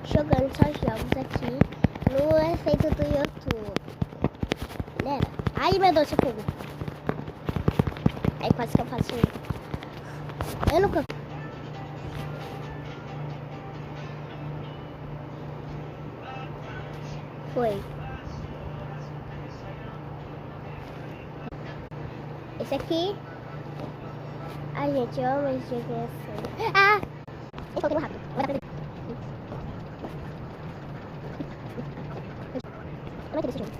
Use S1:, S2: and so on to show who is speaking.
S1: jogando só jogos aqui no efeito do YouTube. Galera, ai meu Deus, fogo. Aí quase que eu faço isso. Eu nunca... Foi. Esse aqui... Ai, gente, eu amo esse jogo assim. Ah! Eu coloquei rápido. Vai dar pra ver. Eu não entendo esse jogo.